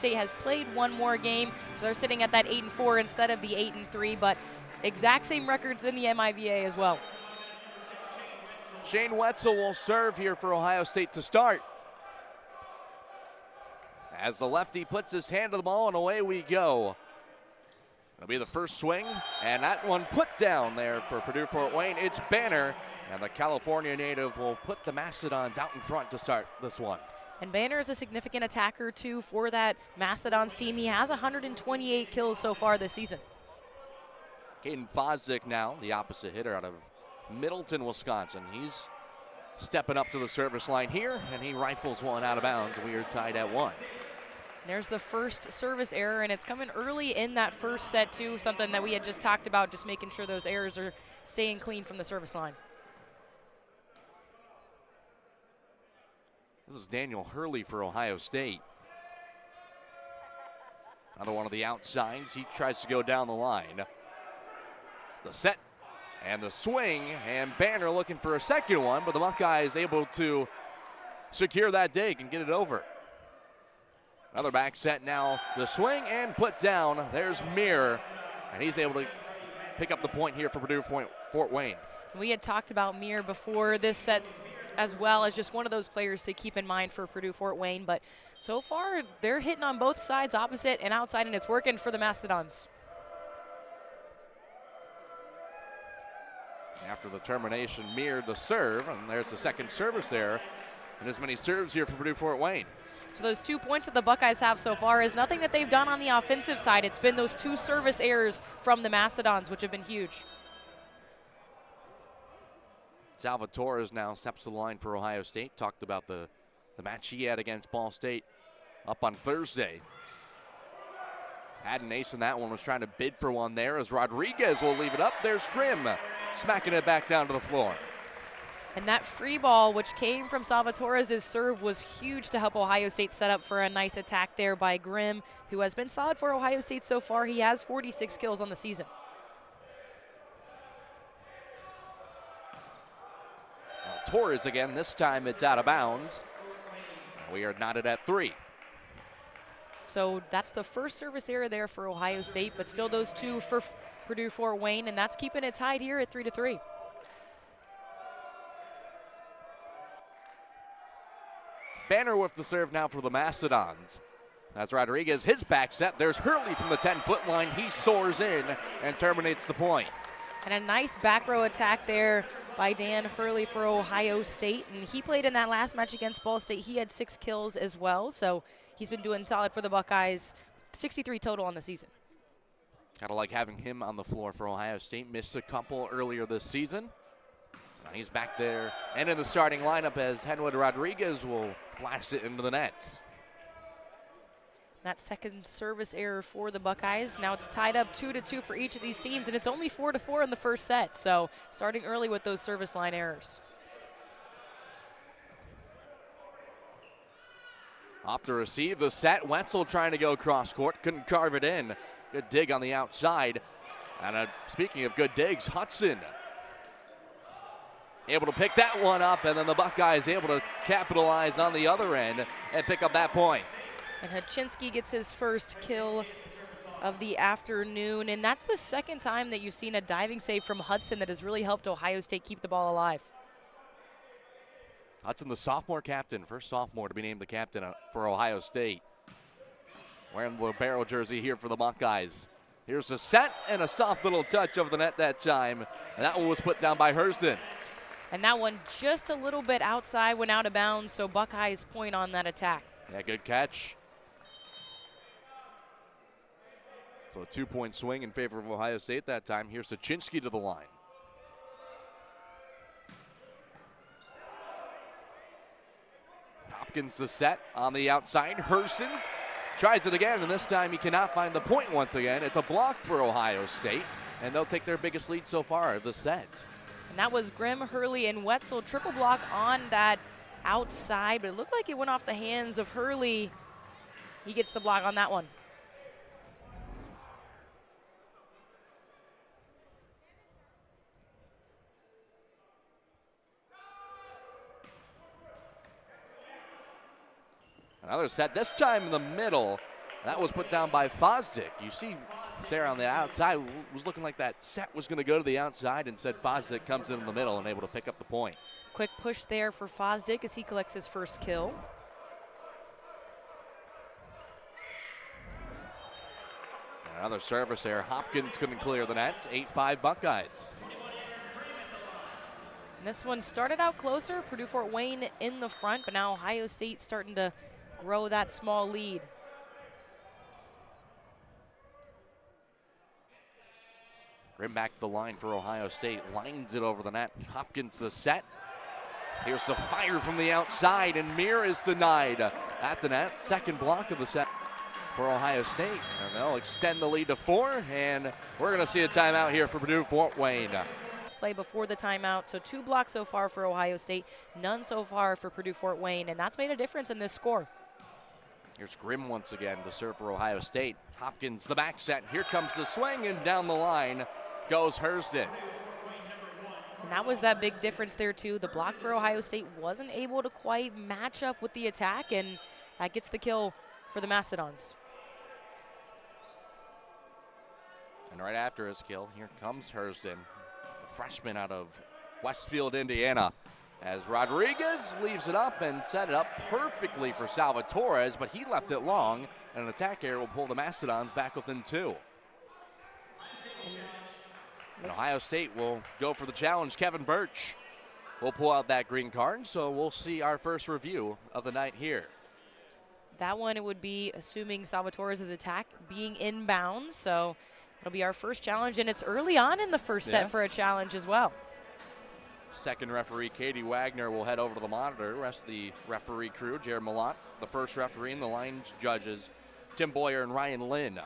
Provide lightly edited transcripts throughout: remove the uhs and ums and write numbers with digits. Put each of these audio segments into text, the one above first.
State has played one more game, so they're sitting at that 8-4 instead of the 8-3, but exact same records in the MIVA as well. Shane Wetzel will serve here for Ohio State to start. As the lefty puts his hand to the ball, and away we go. It'll be the first swing, and that one put down there for Purdue Fort Wayne. It's Banner, and the California native will put the Mastodons out in front to start this one. And Banner is a significant attacker, too, for that Mastodons team. He has 128 kills so far this season. Caden Fosdick now, the opposite hitter out of Middleton, Wisconsin. He's stepping up to the service line here, and he rifles one out of bounds. We are tied at 1. There's the first service error, and it's coming early in that first set, too, something that we had just talked about, just making sure those errors are staying clean from the service line. This is Daniel Hurley for Ohio State. Another one of the outsides. He tries to go down the line. The set and the swing, and Banner looking for a second one, but the Buckeyes able to secure that dig and get it over. Another back set now, the swing and put down. There's Mir, and he's able to pick up the point here for Purdue Fort Wayne. We had talked about Mir before this set as well as just one of those players to keep in mind for Purdue Fort Wayne, but so far they're hitting on both sides, opposite and outside, and it's working for the Mastodons. After the termination, Mir the serve, and there's the second service there, and as many serves here for Purdue Fort Wayne. So those 2 points that the Buckeyes have so far is nothing that they've done on the offensive side. It's been those 2 service errors from the Mastodons, which have been huge. Salvatore now steps to the line for Ohio State. Talked about the match he had against Ball State up on Thursday. Had an ace in that one, was trying to bid for one there as Rodriguez will leave it up. There's Grimm smacking it back down to the floor. And that free ball, which came from Salvatore's serve, was huge to help Ohio State set up for a nice attack there by Grimm, who has been solid for Ohio State so far. He has 46 kills on the season. Now Torres again, this time it's out of bounds. We are knotted at 3. So that's the first service error there for Ohio State, but still those 2 for Purdue Fort Wayne, and that's keeping it tied here at 3-3. Banner with the serve now for the Mastodons. That's Rodriguez, his back set. There's Hurley from the 10-foot line. He soars in and terminates the point. And a nice back row attack there by Dan Hurley for Ohio State. And he played in that last match against Ball State. He had 6 kills as well. So he's been doing solid for the Buckeyes. 63 total on the season. Kind of like having him on the floor for Ohio State. Missed a couple earlier this season. Now he's back there and in the starting lineup as Henwood Rodriguez will blast it into the nets. That second service error for the Buckeyes. Now it's tied up 2-2 for each of these teams, and it's only 4-4 in the first set. So starting early with those service line errors. Off to receive the set. Wetzel trying to go cross court. Couldn't carve it in. Good dig on the outside. And speaking of good digs, Hudson able to pick that one up, and then the Buckeyes able to capitalize on the other end and pick up that point. And Hachinsky gets his first kill of the afternoon, and that's the second time that you've seen a diving save from Hudson that has really helped Ohio State keep the ball alive. Hudson, the sophomore captain, first sophomore to be named the captain for Ohio State. Wearing the libero jersey here for the Buckeyes. Here's a set and a soft little touch over the net that time, and that one was put down by Hurston. And that one just a little bit outside, went out of bounds, so Buckeyes point on that attack. Yeah, good catch. So a 2-point swing in favor of Ohio State that time. Here's Sachinsky to the line. Hopkins the set on the outside. Hurston tries it again, and this time he cannot find the point once again. It's a block for Ohio State, and they'll take their biggest lead so far of the set. And that was Grimm, Hurley, and Wetzel. Triple block on that outside, but it looked like it went off the hands of Hurley. He gets the block on that one. Another set, this time in the middle. That was put down by Fosdick. You see Sarah on the outside was looking like that set was going to go to the outside. Instead, Fosdick comes in the middle and able to pick up the point. Quick push there for Fosdick as he collects his first kill. Another service there. Hopkins couldn't clear the net. 8-5 Buckeyes. And this one started out closer. Purdue Fort Wayne in the front, but now Ohio State starting to grow that small lead. Grim back to the line for Ohio State. Lines it over the net. Hopkins the set. Here's the fire from the outside, and Mir is denied at the net. Second block of the set for Ohio State. And they'll extend the lead to 4, and we're going to see a timeout here for Purdue Fort Wayne. Play before the timeout, so 2 blocks so far for Ohio State, none so far for Purdue Fort Wayne, and that's made a difference in this score. Here's Grimm once again to serve for Ohio State. Hopkins the back set. Here comes the swing, and down the line goes Hurston. And that was that big difference there too. The block for Ohio State wasn't able to quite match up with the attack, and that gets the kill for the Mastodons. And right after his kill, here comes Hurston, the freshman out of Westfield, Indiana, as Rodriguez leaves it up and set it up perfectly for Salvatores, but he left it long, and an attack error will pull the Mastodons back within 2. And Ohio State will go for the challenge. Kevin Birch will pull out that green card, so we'll see our first review of the night here. That one, it would be assuming Salvatore's attack being inbounds, so it'll be our first challenge, and it's early on in the first set for a challenge as well. Second referee, Katie Wagner, will head over to the monitor. The rest of the referee crew, Jared Malott, the first referee, and the line judges, Tim Boyer and Ryan Lynn.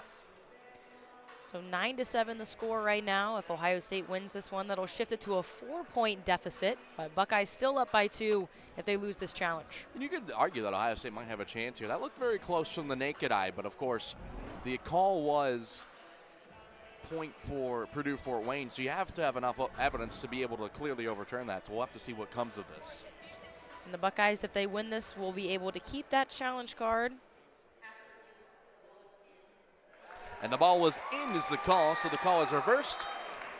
So 9-7 the score right now. If Ohio State wins this one, that'll shift it to a 4-point deficit. But Buckeyes still up by 2 if they lose this challenge. And you could argue that Ohio State might have a chance here. That looked very close from the naked eye, but of course, the call was point for Purdue Fort Wayne, so you have to have enough evidence to be able to clearly overturn that. So we'll have to see what comes of this. And the Buckeyes, if they win this, will be able to keep that challenge card. And the ball was in is the call, so the call is reversed.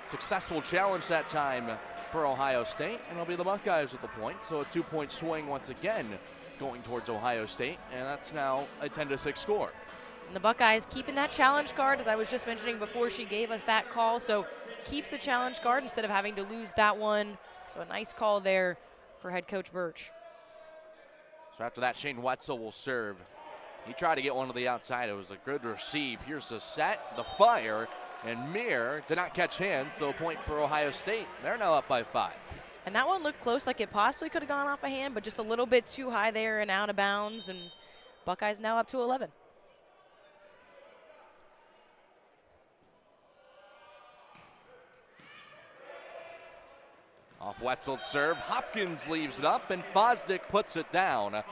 Successful challenge that time for Ohio State, and it'll be the Buckeyes with the point. So a 2-point swing once again going towards Ohio State, and that's now a 10-6 score. And the Buckeyes keeping that challenge card, as I was just mentioning before she gave us that call, so keeps the challenge card instead of having to lose that one. So a nice call there for head coach Birch. So after that, Shane Wetzel will serve. He tried to get one to the outside. It was a good receive. Here's the set, the fire, and Mir did not catch hands, so a point for Ohio State. They're now up by 5. And that one looked close, like it possibly could have gone off a hand, but just a little bit too high there and out of bounds, and Buckeyes now up to 11. Off Wetzel's serve, Hopkins leaves it up, and Fosdick puts it down.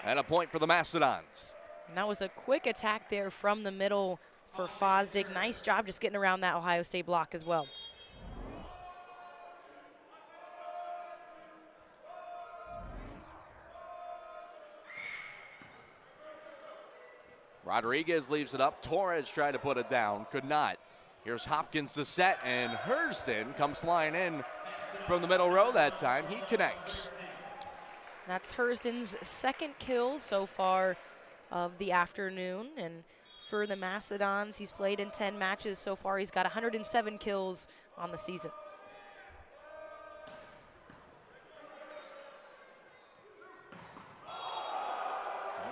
And a point for the Mastodons. And that was a quick attack there from the middle for Fosdick. Nice job just getting around that Ohio State block as well. Rodriguez leaves it up. Torres tried to put it down, could not. Here's Hopkins to set, and Hurston comes flying in from the middle row that time. He connects. That's Hurston's second kill so far of the afternoon. And for the Mastodons, he's played in 10 matches so far. He's got 107 kills on the season.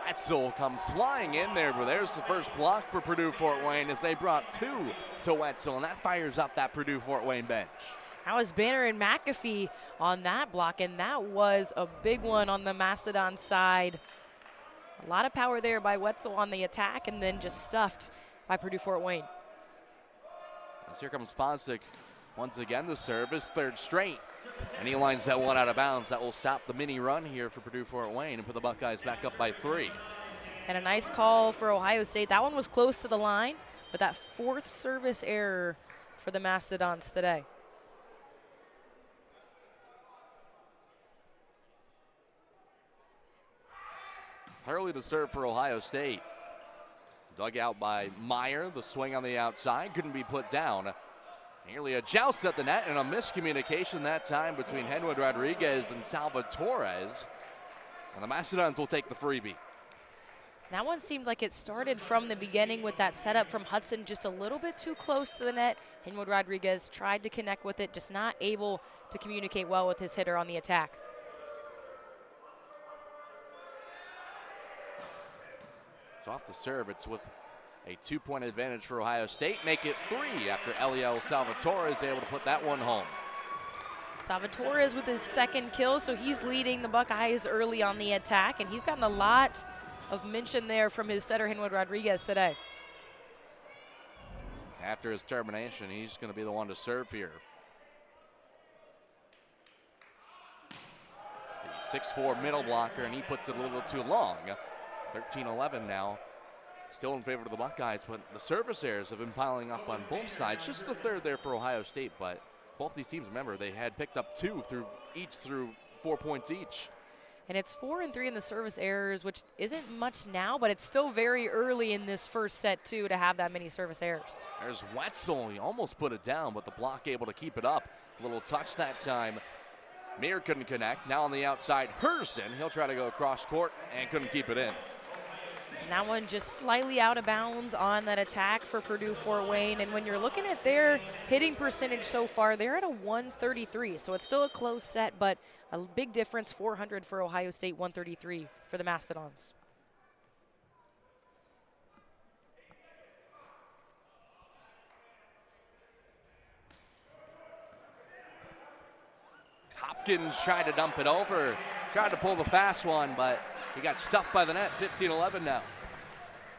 Wetzel comes flying in there, but there's the first block for Purdue Fort Wayne as they brought 2 to Wetzel, and that fires up that Purdue Fort Wayne bench. That was Banner and McAfee on that block, and that was a big one on the Mastodon side. A lot of power there by Wetzel on the attack, and then just stuffed by Purdue Fort Wayne. As here comes Fosdick. Once again, the serve is third straight. And he lines that one out of bounds. That will stop the mini run here for Purdue Fort Wayne and put the Buckeyes back up by 3. And a nice call for Ohio State. That one was close to the line, but that 4th service error for the Mastodons today. Early to serve for Ohio State. Dug out by Meyer. The swing on the outside couldn't be put down. Nearly a joust at the net and a miscommunication that time between Henwood Rodriguez and Salvatores. And the Macedons will take the freebie. That one seemed like it started from the beginning with that setup from Hudson just a little bit too close to the net. Henwood Rodriguez tried to connect with it, just not able to communicate well with his hitter on the attack. So off the serve, it's with a 2-point advantage for Ohio State. Make it 3 after Eliel Salvatore is able to put that one home. Salvatore with his second kill, so he's leading the Buckeyes early on the attack, and he's gotten a lot of mention there from his setter, Henwood Rodriguez, today. After his termination, he's going to be the one to serve here. The 6'4" middle blocker, and he puts it a little too long. 13-11 now. Still in favor of the Buckeyes, but the service errors have been piling up on both sides. Just the third there for Ohio State, but both these teams, remember, they had picked up 2 through 4 points each. And it's 4 and 3 in the service errors, which isn't much now, but it's still very early in this first set, too, to have that many service errors. There's Wetzel. He almost put it down, but the block able to keep it up. A little touch that time. Meir couldn't connect. Now on the outside, Hurston. He'll try to go across court and couldn't keep it in. And that one just slightly out of bounds on that attack for Purdue Fort Wayne. And when you're looking at their hitting percentage so far, they're at a 133. So it's still a close set, but a big difference, 400 for Ohio State, 133 for the Mastodons. Hopkins tried to dump it over, tried to pull the fast one, but he got stuffed by the net. 15-11 now.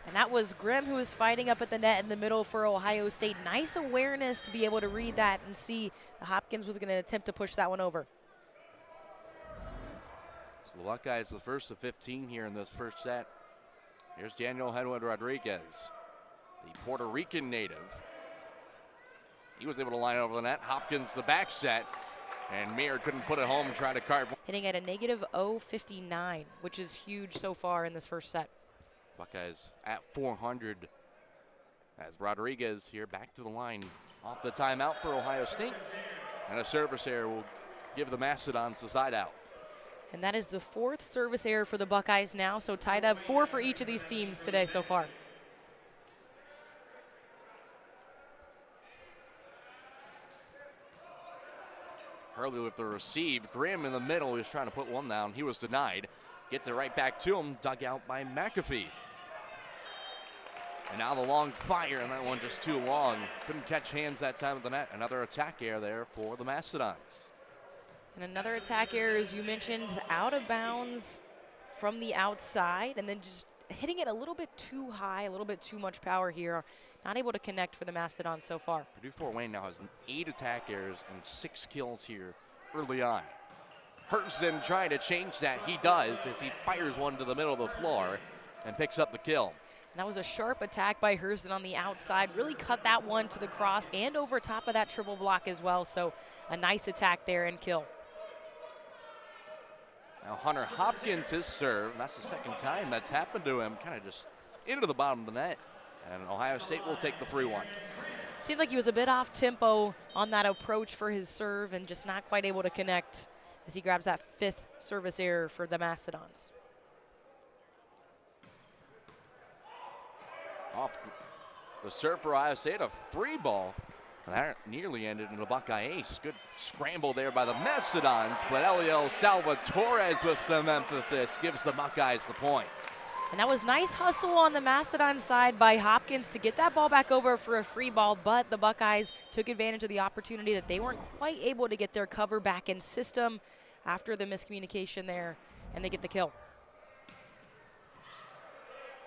And that was Grimm who was fighting up at the net in the middle for Ohio State. Nice awareness to be able to read that and see that Hopkins was going to attempt to push that one over. So the Buckeyes the first of 15 here in this first set. Here's Daniel Henwood Rodriguez, the Puerto Rican native. He was able to line over the net. Hopkins the back set, and Meir couldn't put it home and try to carve. Hitting at a negative 0.59, which is huge so far in this first set. Buckeyes at 400 as Rodriguez here back to the line off the timeout for Ohio State. And a service error will give the Mastodons the side out. And that is the 4th service error for the Buckeyes now, so tied up 4 for each of these teams today so far. Hurley with the receive. Grimm in the middle. He was trying to put one down. He was denied. Gets it right back to him. Dug out by McAfee. And now the long fire, and that one just too long. Couldn't catch hands that time at the net. Another attack error there for the Mastodons. And another attack error, as you mentioned, out of bounds from the outside, and then just hitting it a little bit too high, a little bit too much power here. Not able to connect for the Mastodons so far. Purdue Fort Wayne now has 8 attack errors and 6 kills here early on. Hurston trying to change that. He does as he fires one to the middle of the floor and picks up the kill. And that was a sharp attack by Hurston on the outside. Really cut that one to the cross and over top of that triple block as well. So a nice attack there and kill. Now Hunter Hopkins, his serve. And that's the second time that's happened to him. Kind of just into the bottom of the net. And Ohio State will take the free one. Seemed like he was a bit off tempo on that approach for his serve and just not quite able to connect as he grabs that 5th service error for the Mastodons. Off the serve for Ohio State, a free ball. And that nearly ended in a Buckeye ace. Good scramble there by the Mastodons, but Eliel Salvatore with some emphasis gives the Buckeyes the point. And that was nice hustle on the Mastodon side by Hopkins to get that ball back over for a free ball, but the Buckeyes took advantage of the opportunity that they weren't quite able to get their cover back in system after the miscommunication there, and they get the kill.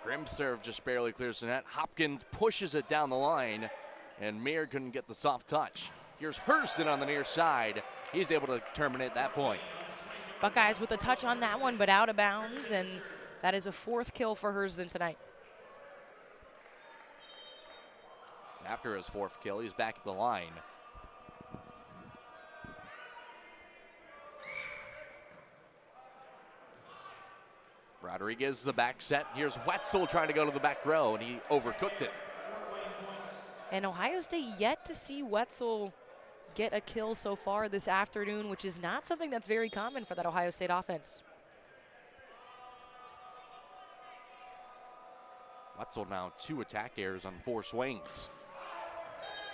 Grimm's serve just barely clears the net. Hopkins pushes it down the line, and Meir couldn't get the soft touch. Here's Hurston on the near side. He's able to terminate that point. Buckeyes with a touch on that one, but out of bounds, and that is a 4th kill for Hurston tonight. After his 4th kill, he's back at the line. Rodriguez, the back set. Here's Wetzel trying to go to the back row, and he overcooked it. And Ohio State yet to see Wetzel get a kill so far this afternoon, which is not something that's very common for that Ohio State offense. Wetzel now 2 attack errors on 4 swings.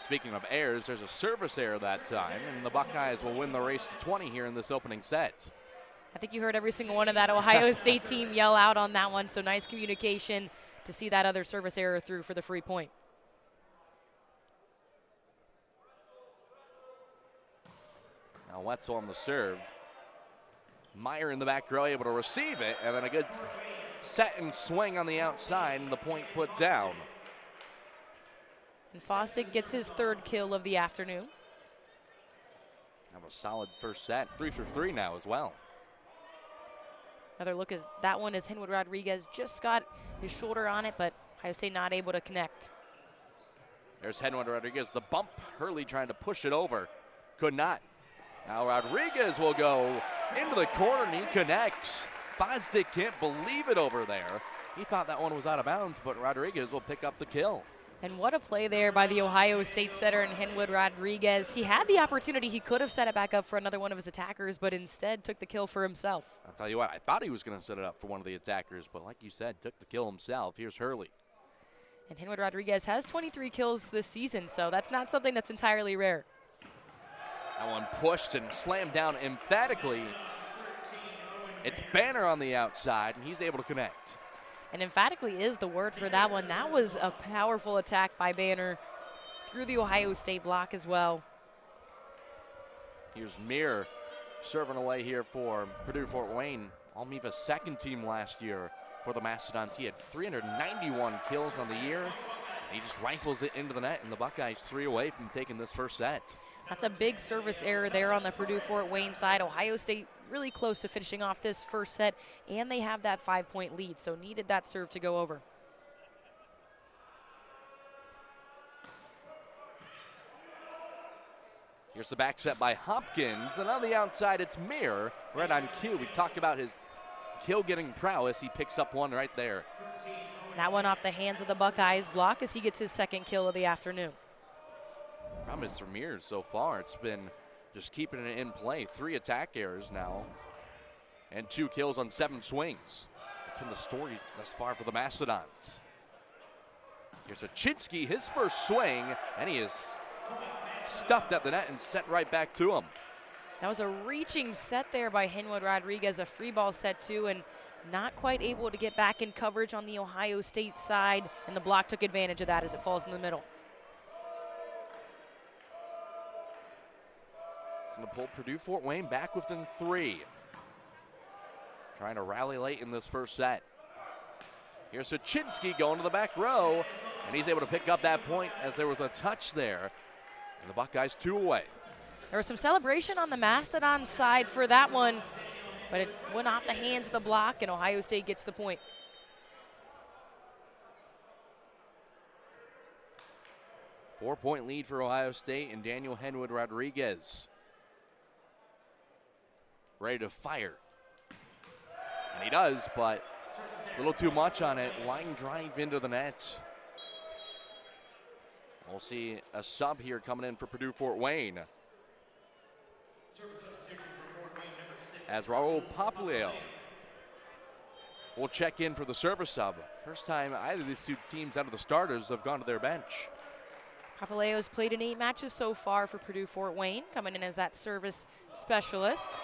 Speaking of errors, there's a service error that time, and the Buckeyes will win the race to 20 here in this opening set. I think you heard every single one of that Ohio State team yell out on that one, so nice communication to see that other service error through for the free point. Now Wetzel on the serve. Meyer in the back row able to receive it, and then a good set and swing on the outside, and the point put down. And Fosdick gets his 3rd kill of the afternoon. Have a solid first set, 3 for 3 now as well. Another look as that one is Henwood Rodriguez just got his shoulder on it, but Ohio State not able to connect. There's Henwood Rodriguez, the bump. Hurley trying to push it over, could not. Now Rodriguez will go into the corner and he connects. Fosdick can't believe it over there. He thought that one was out of bounds, but Rodriguez will pick up the kill. And what a play there by the Ohio State setter and Henwood Rodriguez. He had the opportunity. He could have set it back up for another one of his attackers, but instead took the kill for himself. I'll tell you what, I thought he was going to set it up for one of the attackers, but like you said, took the kill himself. Here's Hurley. And Henwood Rodriguez has 23 kills this season, so that's not something that's entirely rare. That one pushed and slammed down emphatically. It's Banner on the outside, and he's able to connect. And emphatically is the word for that one. That was a powerful attack by Banner through the Ohio State block as well. Here's Mir serving away here for Purdue Fort Wayne. Almeva's 2nd team last year for the Mastodons. He had 391 kills on the year. He just rifles it into the net, and the Buckeyes 3 away from taking this first set. That's a big service error there on the Purdue Fort Wayne side. Ohio State really close to finishing off this first set, and they have that 5-point lead, so needed that serve to go over. Here's the back set by Hopkins, and on the outside it's Mir right on cue. We talked about his kill-getting prowess. He picks up one right there. That one off the hands of the Buckeyes block as he gets his 2nd kill of the afternoon. Problem is for Mir so far, it's been just keeping it in play. 3 attack errors now and 2 kills on 7 swings. That's been the story thus far for the Mastodons. Here's Achinsky, his first swing, and he is stuffed at the net and sent right back to him. That was a reaching set there by Henwood Rodriguez, a free ball set too, and not quite able to get back in coverage on the Ohio State side, and the block took advantage of that as it falls in the middle. Going to pull Purdue Fort Wayne back within 3. Trying to rally late in this first set. Here's Sachinsky going to the back row, and he's able to pick up that point as there was a touch there. And the Buckeyes 2 away. There was some celebration on the Mastodon side for that one, but it went off the hands of the block, and Ohio State gets the point. Four-point lead for Ohio State and Daniel Henwood Rodriguez. Ready to fire. And he does, but a little too much on it. Line drive into the net. We'll see a sub here coming in for Purdue Fort Wayne. As Raul Papaleo will check in for the service sub. First time either of these 2 teams out of the starters have gone to their bench. Papaleo's played in 8 matches so far for Purdue Fort Wayne, coming in as that service specialist.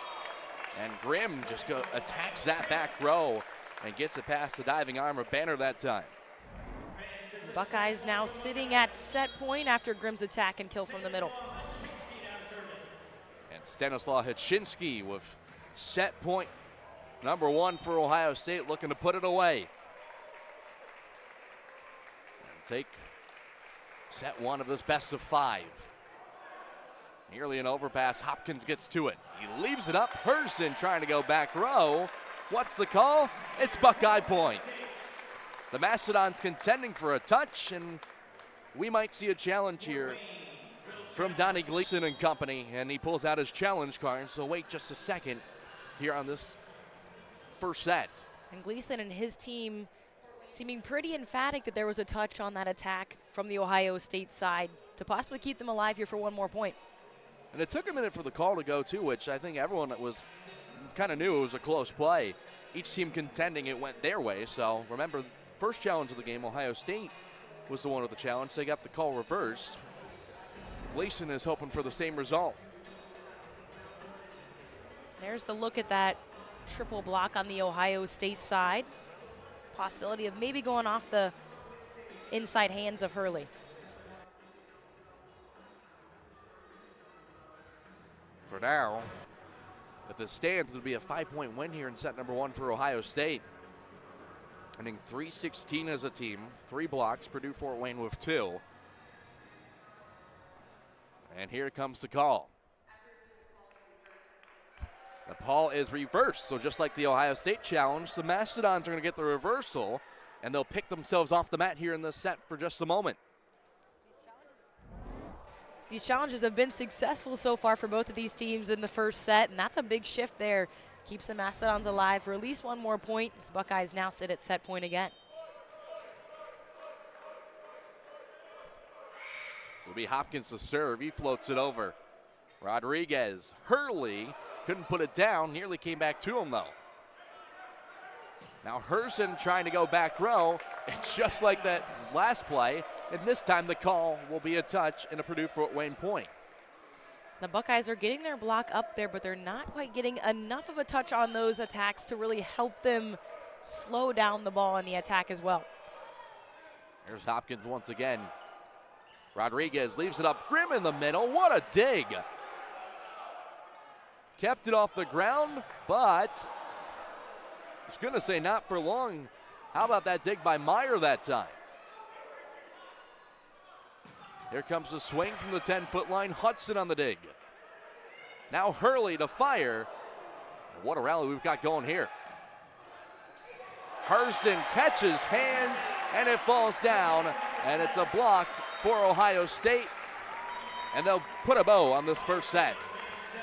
And Grimm just attacks that back row and gets it past the diving arm of Banner that time. Buckeyes now sitting at set point after Grimm's attack and kill from the middle. And Stanislaw Hachinsky with set point number 1 for Ohio State, looking to put it away. And take set 1 of this best of 5. Nearly an overpass. Hopkins gets to it. He leaves it up. Hurston trying to go back row. What's the call? It's Buckeye point. The Mastodons contending for a touch, and we might see a challenge here from Donnie Gleason and company, and he pulls out his challenge card. So wait just a second here on this first set. And Gleason and his team seeming pretty emphatic that there was a touch on that attack from the Ohio State side to possibly keep them alive here for one more point. And it took a minute for the call to go, too, which I think everyone that was kind of knew it was a close play. Each team contending it went their way. So remember, first challenge of the game, Ohio State was the one with the challenge. They got the call reversed. Gleason is hoping for the same result. There's the look at that triple block on the Ohio State side. Possibility of maybe going off the inside hands of Hurley. For now, if this stands, it'll be a 5-point win here in set number 1 for Ohio State. Ending 3-16 as a team, 3 blocks, Purdue Fort Wayne with 2. And here comes the call. The ball is reversed, so just like the Ohio State challenge, the Mastodons are going to get the reversal, and they'll pick themselves off the mat here in this set for just a moment. These challenges have been successful so far for both of these teams in the first set, and that's a big shift there. Keeps the Mastodons alive for at least one more point as the Buckeyes now sit at set point again. So it'll be Hopkins to serve. He floats it over. Rodriguez. Hurley couldn't put it down. Nearly came back to him, though. Now Herson trying to go back row. It's just like that last play. And this time the call will be a touch and a Purdue Fort Wayne point. The Buckeyes are getting their block up there, but they're not quite getting enough of a touch on those attacks to really help them slow down the ball in the attack as well. There's Hopkins once again. Rodriguez leaves it up. Grimm in the middle. What a dig. Kept it off the ground, but I was going to say not for long. How about that dig by Meyer that time? Here comes the swing from the 10-foot line. Hudson on the dig. Now Hurley to fire. And what a rally we've got going here. Hurston catches hands, and it falls down, and it's a block for Ohio State. And they'll put a bow on this first set.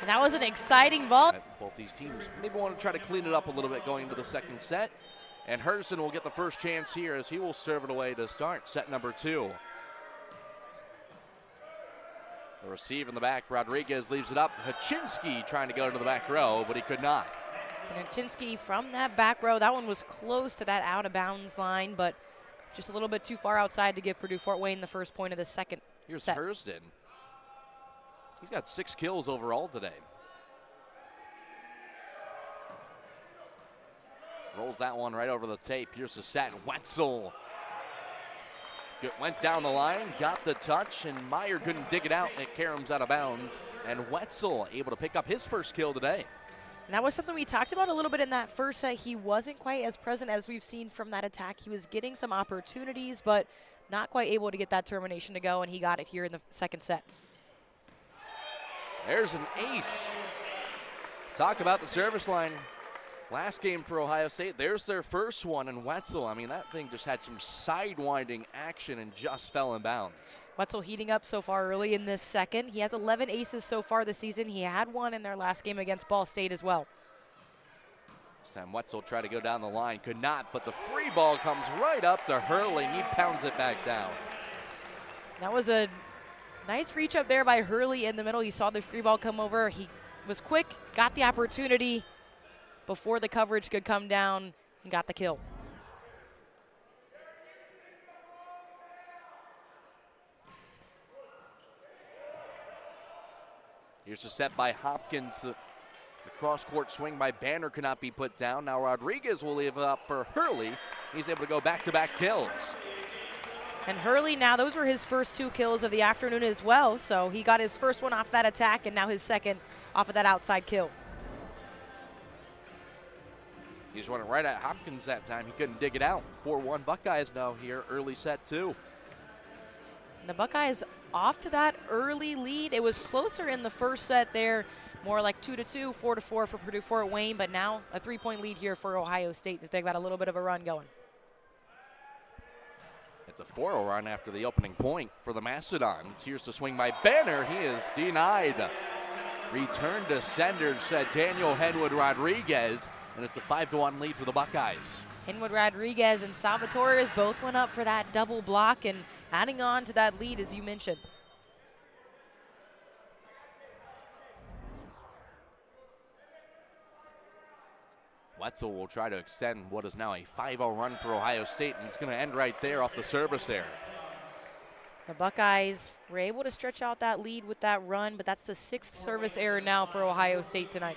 And that was an exciting ball. Both these teams maybe want to try to clean it up a little bit going into the second set. And Hurston will get the first chance here as he will serve it away to start set number 2. The receive in the back. Rodriguez leaves it up. Hachinsky trying to go to the back row, but he could not. And Hachinsky from that back row, that one was close to that out-of-bounds line, but just a little bit too far outside to give Purdue Fort Wayne the first point of the second Here's set. Hurston. He's got 6 kills overall today. Rolls that one right over the tape. Here's the set. Wetzel went down the line, got the touch, and Meyer couldn't dig it out. It caroms out of bounds. And Wetzel able to pick up his first kill today. And that was something we talked about a little bit in that first set. He wasn't quite as present as we've seen from that attack. He was getting some opportunities, but not quite able to get that termination to go, and he got it here in the second set. There's an ace. Talk about the service line. Last game for Ohio State, there's their first one, and Wetzel, I mean, that thing just had some sidewinding action and just fell in bounds. Wetzel heating up so far early in this second. He has 11 aces so far this season. He had one in their last game against Ball State as well. This time Wetzel tried to go down the line, could not, but the free ball comes right up to Hurley, and he pounds it back down. That was a nice reach up there by Hurley in the middle. He saw the free ball come over. He was quick, got the opportunity before the coverage could come down, and got the kill. Here's the set by Hopkins. The cross-court swing by Banner cannot be put down. Now Rodriguez will leave it up for Hurley. He's able to go back-to-back kills. And Hurley now, those were his first 2 kills of the afternoon as well. So he got his first one off that attack and now his second off of that outside kill. He's running right at Hopkins that time. He couldn't dig it out. 4-1 Buckeyes now here, early set 2. And the Buckeyes off to that early lead. It was closer in the first set there, more like 2-2, 4-4 for Purdue Fort Wayne, but now a 3-point lead here for Ohio State as they've got a little bit of a run going. It's a 4-0 run after the opening point for the Mastodons. Here's the swing by Banner. He is denied. Return to sender, said Daniel Henwood Rodriguez. and it's a 5-1 lead for the Buckeyes. Hinwood Rodriguez and Salvatore both went up for that double block and adding on to that lead, as you mentioned. Wetzel will try to extend what is now a 5-0 run for Ohio State, and it's going to end right there off the service error. The Buckeyes were able to stretch out that lead with that run, but that's the 6th service error now for Ohio State tonight.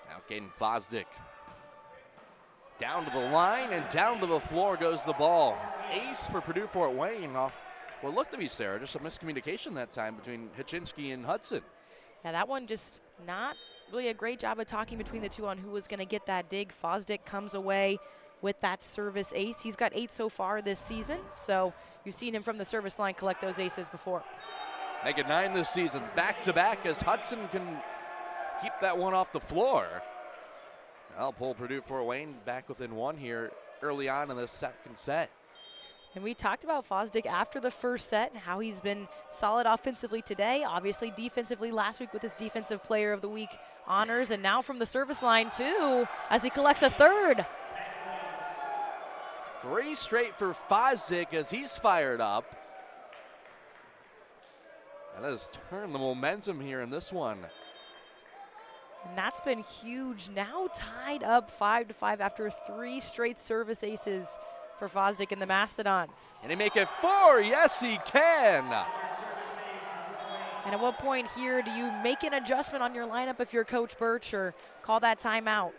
Now Caden Fosdick. Down to the line and down to the floor goes the ball. Ace for Purdue Fort Wayne off what looked to be, Sarah, just a miscommunication that time between Hitchinski and Hudson. Yeah, that one just not really a great job of talking between the two on who was going to get that dig. Fosdick comes away with that service ace. He's got 8 so far this season, so you've seen him from the service line collect those aces before. Make it 9 this season, back-to-back, as Hudson can keep that one off the floor. I'll pull Purdue Fort Wayne back within 1 here early on in the second set. And we talked about Fosdick after the first set, how he's been solid offensively today, obviously defensively last week with his Defensive Player of the Week honors, and now from the service line too, as he collects a third. 3 straight for Fosdick as he's fired up. And that has turned the momentum here in this one. And that's been huge. Now tied up 5-5 after 3 straight service aces for Fosdick and the Mastodons. Can he make it 4? Yes, he can. And at what point here do you make an adjustment on your lineup if you're Coach Birch or call that timeout?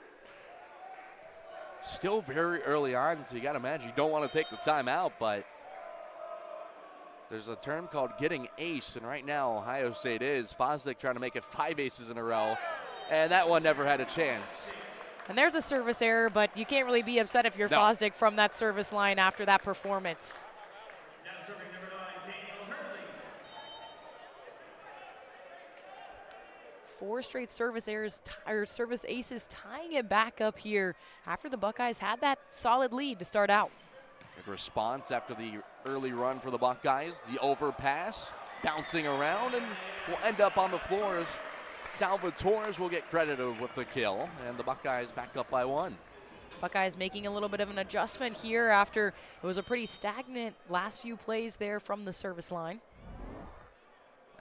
Still very early on, so you got to imagine you don't want to take the timeout, but there's a term called getting ace, and right now Ohio State is. Fosdick trying to make it 5 aces in a row, and that one never had a chance. And there's a service error, but you can't really be upset if you're Fosdick from that service line after that performance. Now serving number 9, Daniel Hurley. 4 straight service errors, or service aces, tying it back up here after the Buckeyes had that solid lead to start out. Good response after the early run for the Buckeyes. The overpass, bouncing around, and will end up on the floor as Salvatore will get credited with the kill, and the Buckeyes back up by 1. Buckeyes making a little bit of an adjustment here after it was a pretty stagnant last few plays there from the service line.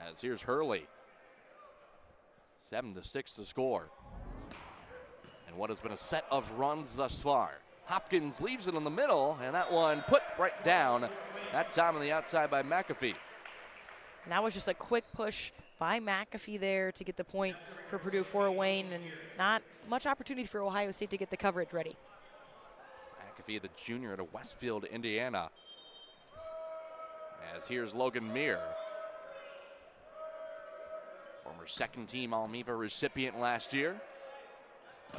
As here's Hurley. 7-6 to score. And what has been a set of runs thus far. Hopkins leaves it in the middle, and that one put right down. That time on the outside by McAfee. And that was just a quick push by McAfee there to get the point for Purdue Fort Wayne, and not much opportunity for Ohio State to get the coverage ready. McAfee, the junior out of Westfield, Indiana. As here's Logan Meir. Former second-team Almeva recipient last year.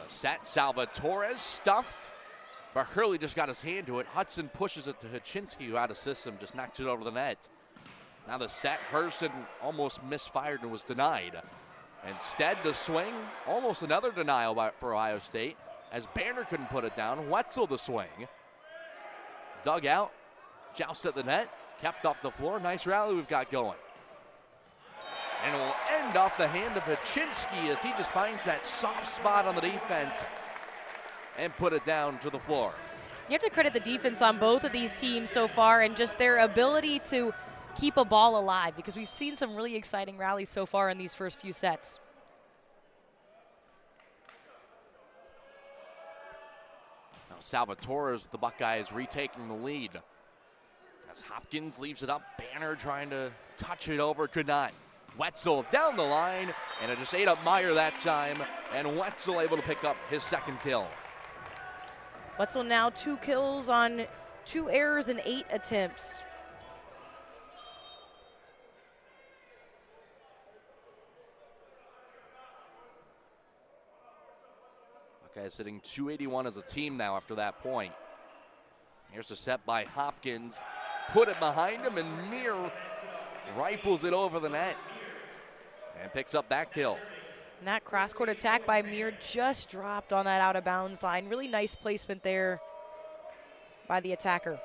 Set, Salvatore stuffed, but Hurley just got his hand to it. Hudson pushes it to Hitchinski, who out of system, just knocks it over the net. Now the set, Hurston almost misfired and was denied. Instead, the swing, almost another denial for Ohio State, as Banner couldn't put it down. Wetzel the swing. Dug out, joust at the net, kept off the floor. Nice rally we've got going. And it will end off the hand of Hitchinski as he just finds that soft spot on the defense and put it down to the floor. You have to credit the defense on both of these teams so far and just their ability to keep a ball alive, because we've seen some really exciting rallies so far in these first few sets. Now Salvatore's the Buckeyes retaking the lead. As Hopkins leaves it up, Banner trying to touch it over, could not. Wetzel down the line, and it just ate up Meyer that time, and Wetzel able to pick up his second kill. Wetzel now 2 kills on 2 errors and 8 attempts. Buckeyes sitting 281 as a team now after that point. Here's a set by Hopkins. Put it behind him, and Meir rifles it over the net and picks up that kill. And that cross-court attack by Meir just dropped on that out-of-bounds line. Really nice placement there by the attacker.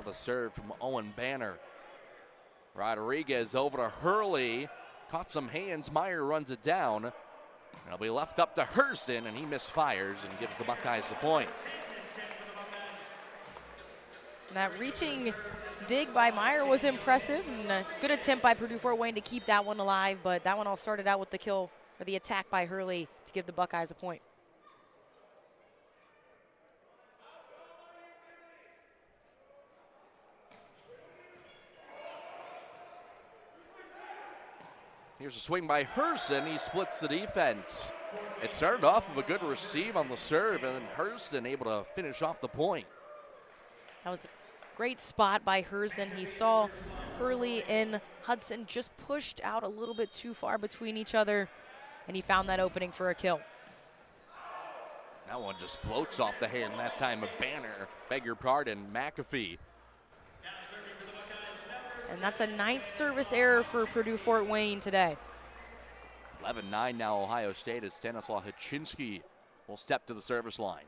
the serve from Owen Banner. Rodriguez over to Hurley. Caught some hands. Meyer runs it down. It'll be left up to Hurston, and he misfires and gives the Buckeyes the point. That reaching dig by Meyer was impressive, and a good attempt by Purdue Fort Wayne to keep that one alive, but that one all started out with the kill, or the attack by Hurley to give the Buckeyes a point. Here's a swing by Hurston. He splits the defense. It started off with a good receive on the serve, and then Hurston able to finish off the point. That was a great spot by Hurston. He saw Hurley and Hudson just pushed out a little bit too far between each other, and he found that opening for a kill. That one just floats off the hand that time of Banner. Beg your pardon, McAfee. And that's a 9th service error for Purdue Fort Wayne today. 11-9 now Ohio State as Stanislaw Hachinski will step to the service line.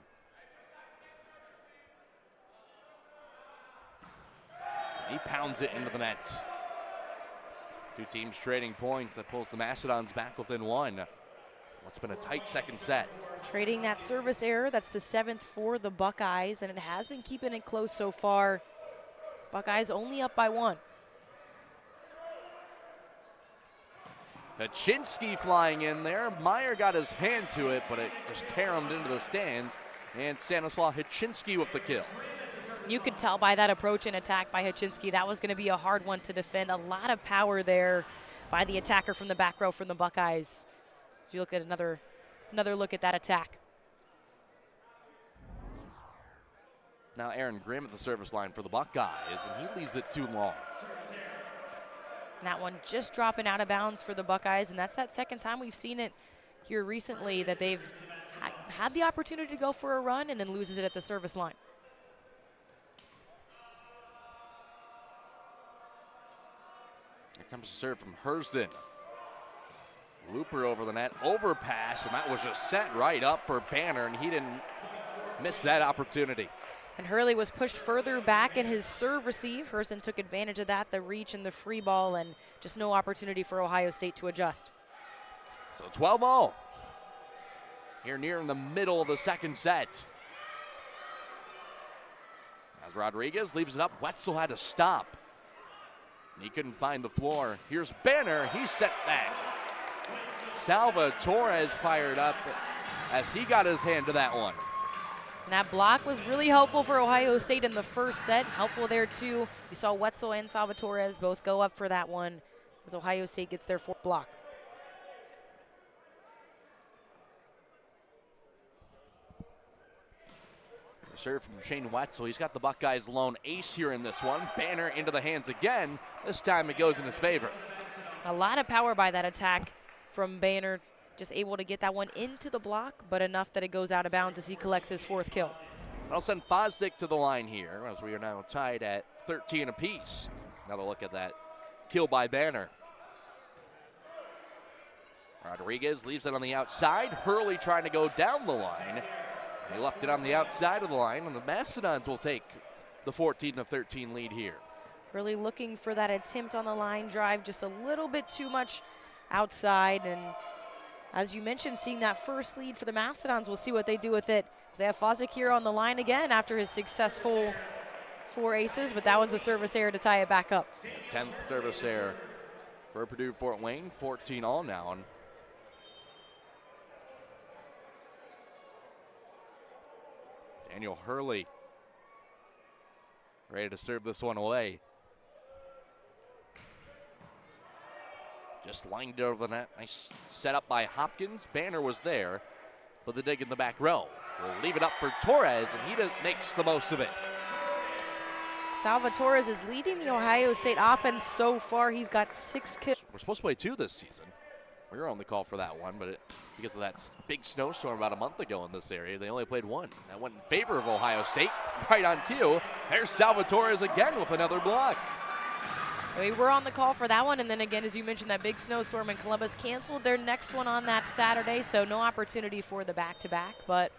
He pounds it into the net. Two teams trading points. That pulls the Mastodons back within one. What's been a tight second set. Trading that service error, that's the 7th for the Buckeyes, and it has been keeping it close so far. Buckeyes only up by 1. Hachinski flying in there. Meyer got his hand to it, but it just caromed into the stands. And Stanislaw Hachinski with the kill. You could tell by that approach and attack by Hachinski, that was going to be a hard one to defend. A lot of power there by the attacker from the back row from the Buckeyes. So you look at another look at that attack. Now Aaron Grimm at the service line for the Buckeyes, and he leaves it too long. And that one just dropping out of bounds for the Buckeyes, and that's that second time we've seen it here recently that they've had the opportunity to go for a run and then loses it at the service line. Here comes a serve from Hurston. Looper over the net, overpass, and that was just set right up for Banner, and he didn't miss that opportunity. And Hurley was pushed further back in his serve receive. Hurston took advantage of that, the reach and the free ball, and just no opportunity for Ohio State to adjust. So 12-0. Here near in the middle of the second set. As Rodriguez leaves it up, Wetzel had to stop. And he couldn't find the floor. Here's Banner, he's set back. Salvatore fired up as he got his hand to that one. And that block was really helpful for Ohio State in the first set. Helpful there, too. You saw Wetzel and Salvatore both go up for that one as Ohio State gets their 4th block. Serve from Shane Wetzel. He's got the Buckeyes' lone ace here in this one. Banner into the hands again. This time it goes in his favor. A lot of power by that attack from Banner. Just able to get that one into the block, but enough that it goes out of bounds as he collects his 4th kill. I'll send Fosdick to the line here as we are now tied at 13 apiece. Another look at that kill by Banner. Rodriguez leaves it on the outside. Hurley trying to go down the line. He left it on the outside of the line, and the Mastodons will take the 14-13 lead here. Really looking for that attempt on the line drive, just a little bit too much outside, and as you mentioned, seeing that first lead for the Mastodons, we'll see what they do with it. They have Fosdick here on the line again after his successful 4 aces, but that was a service error to tie it back up. 10th service error for Purdue Fort Wayne, 14-all now. And Daniel Hurley ready to serve this one away. Just lined it over the net. Nice set up by Hopkins. Banner was there, but the dig in the back row. We'll leave it up for Torres, and he makes the most of it. Salvatore is leading the Ohio State offense so far. He's got 6 kills. We're supposed to play 2 this season. We were on the call for that one, but because of that big snowstorm about a month ago in this area, they only played 1. That went in favor of Ohio State. Right on cue. There's Salvatore again with another block. We were on the call for that one, and then again, as you mentioned, that big snowstorm in Columbus canceled their next one on that Saturday, so no opportunity for the back-to-back, but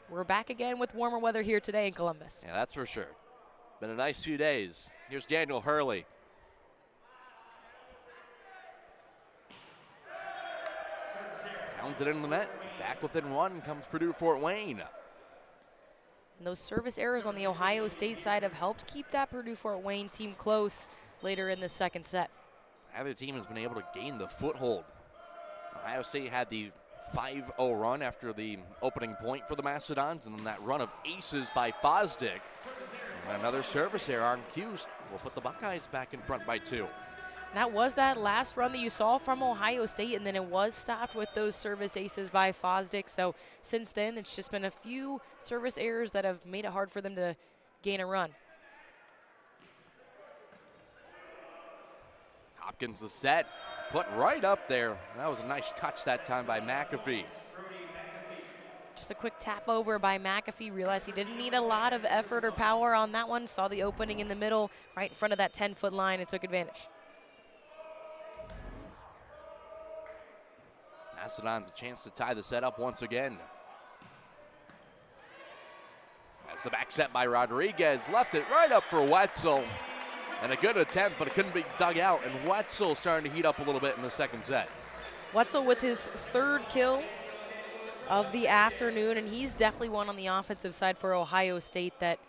we're back again with warmer weather here today in Columbus. Yeah, that's for sure. Been a nice few days. Here's Daniel Hurley. Counted in the net. Back within one comes Purdue Fort Wayne. And those service errors on the Ohio State side have helped keep that Purdue Fort Wayne team close later in the second set. Either team has been able to gain the foothold. Ohio State had the 5-0 run after the opening point for the Mastodons, and then that run of aces by Fosdick. And another service error on Hughes will put the Buckeyes back in front by 2. That was that last run that you saw from Ohio State, and then it was stopped with those service aces by Fosdick. So since then, it's just been a few service errors that have made it hard for them to gain a run. Hopkins the set, put right up there. That was a nice touch that time by McAfee. Just a quick tap over by McAfee. Realized he didn't need a lot of effort or power on that one. Saw the opening in the middle, right in front of that 10-foot line, and took advantage. Mastodons a chance to tie the set up once again. That's the back set by Rodriguez. Left it right up for Wetzel. And a good attempt, but it couldn't be dug out. And Wetzel starting to heat up a little bit in the second set. Wetzel with his third kill of the afternoon, and he's definitely one on the offensive side for Ohio State that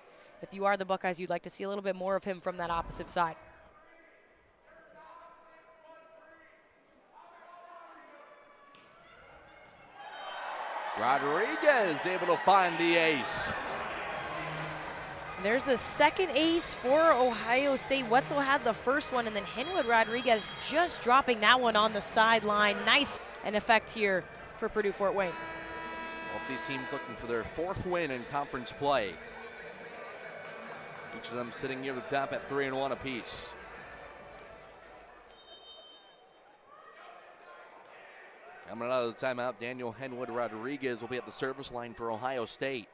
if you are the Buckeyes, you'd like to see a little bit more of him from that opposite side. Rodriguez able to find the ace. There's the second ace for Ohio State. Wetzel had the first one, and then Henwood Rodriguez just dropping that one on the sideline. Nice an effect here for Purdue Fort Wayne. Both these teams looking for their 4th win in conference play. Each of them sitting near the top at 3-1 apiece. Coming out of the timeout, Daniel Henwood Rodriguez will be at the service line for Ohio State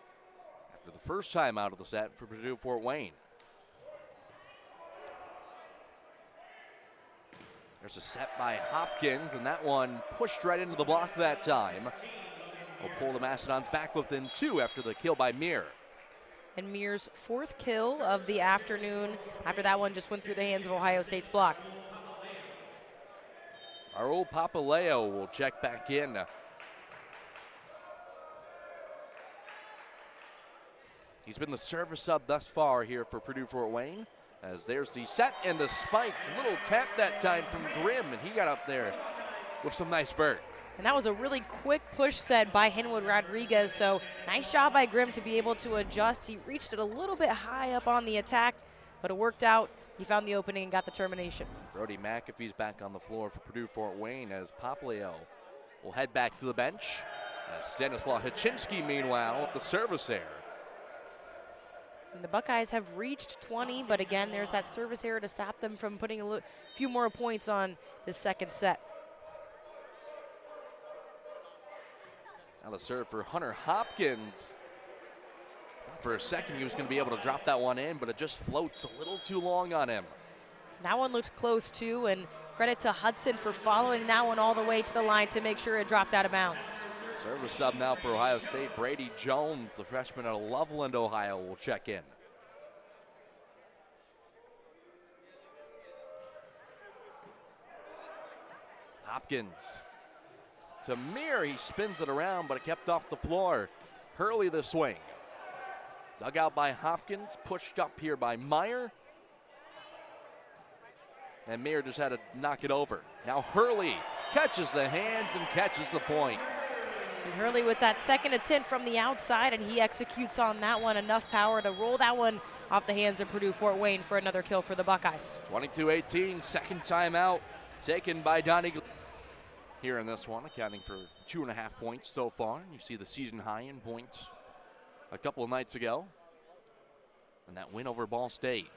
after the first time out of the set for Purdue Fort Wayne. There's a set by Hopkins, and that one pushed right into the block that time. Will pull the Mastodons back within 2 after the kill by Mir. And Mir's 4th kill of the afternoon after that one just went through the hands of Ohio State's block. Raul Papaleo will check back in. He's been the service sub thus far here for Purdue Fort Wayne. As there's the set and the spike. Little tap that time from Grimm, and he got up there with some nice vert. And that was a really quick push set by Henwood Rodriguez, so nice job by Grimm to be able to adjust. He reached it a little bit high up on the attack, but it worked out. He found the opening and got the termination. Brody McAfee's back on the floor for Purdue Fort Wayne as Papaleo will head back to the bench. As Stanislaw Hachinski, meanwhile, with the service error. And the Buckeyes have reached 20, but again, there's that service error to stop them from putting a few more points on this second set. Now the serve for Hunter Hopkins. For a second, he was going to be able to drop that one in, but it just floats a little too long on him. That one looked close too, and credit to Hudson for following that one all the way to the line to make sure it dropped out of bounds. Service sub now for Ohio State. Brady Jones, the freshman out of Loveland, Ohio, will check in. Hopkins to Mir. He spins it around, but it kept off the floor. Hurley the swing. Dug out by Hopkins, pushed up here by Meyer. And Mir just had to knock it over. Now Hurley catches the hands and catches the point. And Hurley with that second attempt from the outside, and he executes on that one. Enough power to roll that one off the hands of Purdue Fort Wayne for another kill for the Buckeyes. 22-18, second timeout taken by Donnie here in this one, accounting for 2.5 points so far. You see the season high in points a couple of nights ago, and that win over Ball State.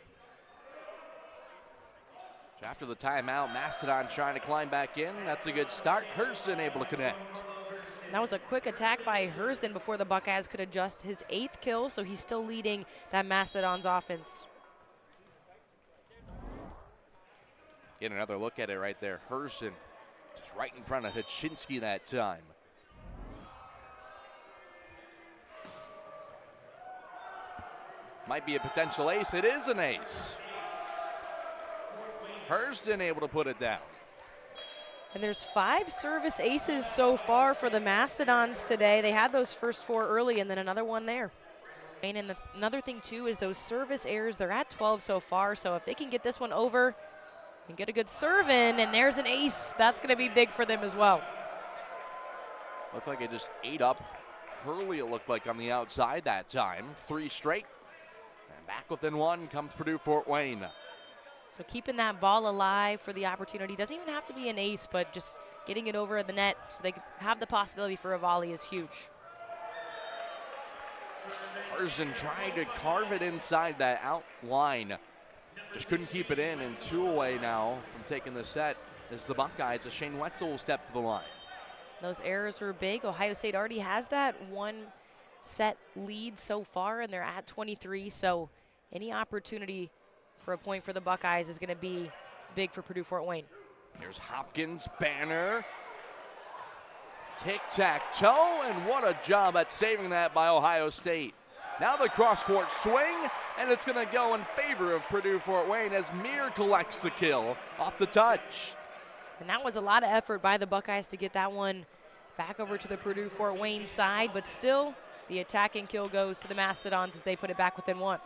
So after the timeout, Mastodon trying to climb back in. That's a good start. Hurston able to connect. That was a quick attack by Hurston before the Buckeyes could adjust. His 8th kill, so he's still leading that Mastodon's offense. Get another look at it right there. Hurston just right in front of Hachinski that time. Might be a potential ace. It is an ace. Hurston able to put it down. And there's 5 service aces so far for the Mastodons today. They had those first 4 early and then another one there. And another thing too is those service errors, they're at 12 so far, so if they can get this one over and get a good serve in, and there's an ace, that's gonna be big for them as well. Looked like it just ate up Hurley, it looked like, on the outside that time. 3 straight. And back within 1 comes Purdue Fort Wayne. So keeping that ball alive for the opportunity. Doesn't even have to be an ace, but just getting it over the net so they can have the possibility for a volley is huge. Hurston trying to carve it inside that out line. Just couldn't keep it in, and 2 away now from taking the set is the Buckeyes as Shane Wetzel will step to the line. Those errors were big. Ohio State already has that 1 set lead so far, and they're at 23, so any opportunity for a point for the Buckeyes is going to be big for Purdue Fort Wayne. Here's Hopkins, Banner. Tic-tac-toe, and what a job at saving that by Ohio State. Now the cross-court swing, and it's going to go in favor of Purdue Fort Wayne as Mir collects the kill off the touch. And that was a lot of effort by the Buckeyes to get that one back over to the Purdue Fort Wayne side, but still the attacking kill goes to the Mastodons as they put it back within 1.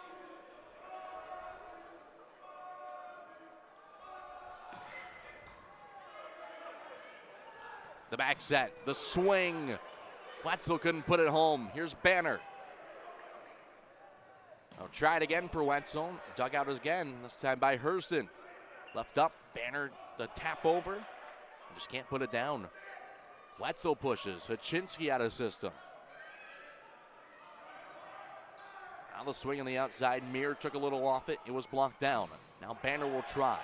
The back set, the swing. Wetzel couldn't put it home. Here's Banner. I'll try it again for Wetzel. Dug out again, this time by Hurston. Left up, Banner, the tap over. Just can't put it down. Wetzel pushes, Haczynski out of system. Now the swing on the outside. Mir took a little off it. It was blocked down. Now Banner will try.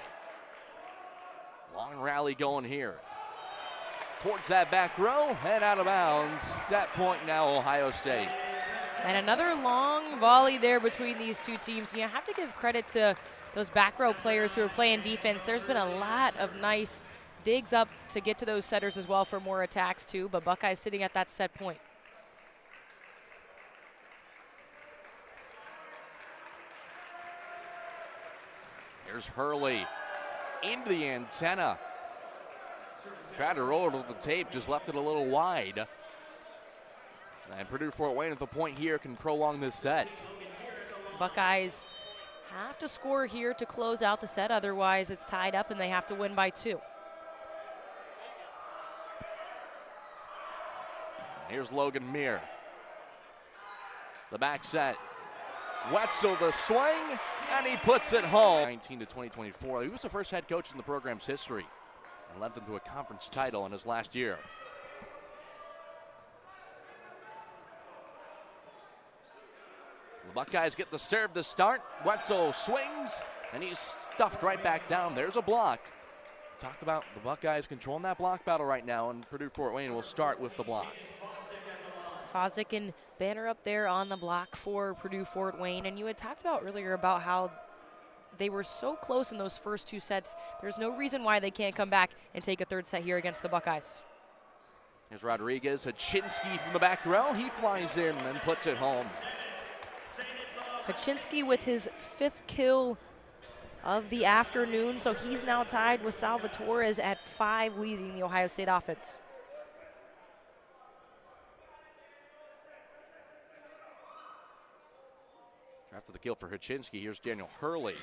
Long rally going here. Towards that back row and out of bounds. Set point now, Ohio State. And another long volley there between these 2 teams. You have to give credit to those back row players who are playing defense. There's been a lot of nice digs up to get to those setters as well for more attacks too, but Buckeyes sitting at that set point. Here's Hurley into the antenna. Tried to roll it with the tape, just left it a little wide. And Purdue Fort Wayne at the point here can prolong this set. Buckeyes have to score here to close out the set, otherwise it's tied up and they have to win by 2. Here's Logan Mir. The back set. Wetzel the swing, and he puts it home. 19 to 2024. He was the first head coach in the program's history and led them to a conference title in his last year. The Buckeyes get the serve to start. Wetzel swings, and he's stuffed right back down. There's a block. Talked about the Buckeyes controlling that block battle right now, and Purdue Fort Wayne will start with the block. Fosdick and Banner up there on the block for Purdue Fort Wayne, and you had talked about earlier about how they were so close in those first 2 sets. There's no reason why they can't come back and take a 3rd set here against the Buckeyes. Here's Rodriguez, Haczynski from the back row. He flies in and puts it home. Haczynski with his 5th kill of the afternoon, so he's now tied with Salvatores at 5, leading the Ohio State offense. After the kill for Haczynski, here's Daniel Hurley.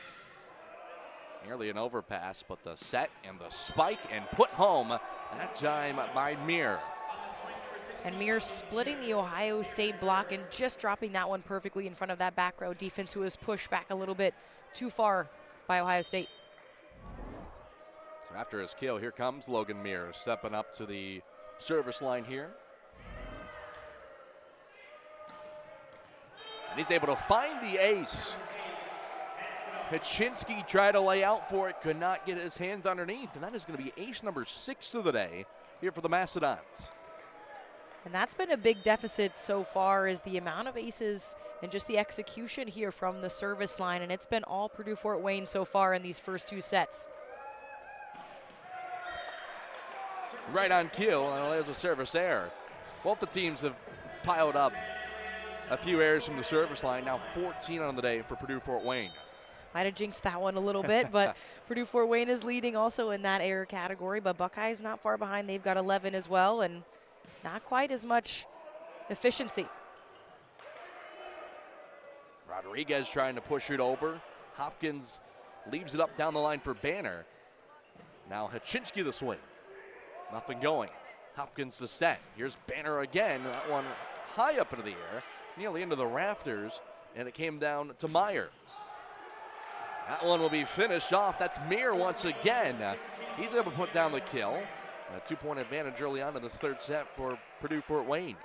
Nearly an overpass, but the set and the spike and put home, that time by Mir. And Mir splitting the Ohio State block and just dropping that one perfectly in front of that back row defense who was pushed back a little bit too far by Ohio State. So after his kill, here comes Logan Mir stepping up to the service line here. And he's able to find the ace. Haczynski tried to lay out for it, could not get his hands underneath, and that is going to be ace number 6 of the day here for the Mastodons. And that's been a big deficit so far, is the amount of aces and just the execution here from the service line, and it's been all Purdue Fort Wayne so far in these first 2 sets. Right on kill, and there's a service error. Both the teams have piled up a few errors from the service line. Now 14 on the day for Purdue Fort Wayne. Might have jinxed that one a little bit, but Purdue Fort Wayne is leading also in that error category, but Buckeyes not far behind. They've got 11 as well, and not quite as much efficiency. Rodriguez trying to push it over. Hopkins leaves it up down the line for Banner. Now Haczynski the swing. Nothing going. Hopkins to set. Here's Banner again. That one high up into the air, nearly into the rafters, and it came down to Meyer. That one will be finished off. That's Meir once again. He's able to put down the kill. A 2-point advantage early on in this third set for Purdue Fort Wayne.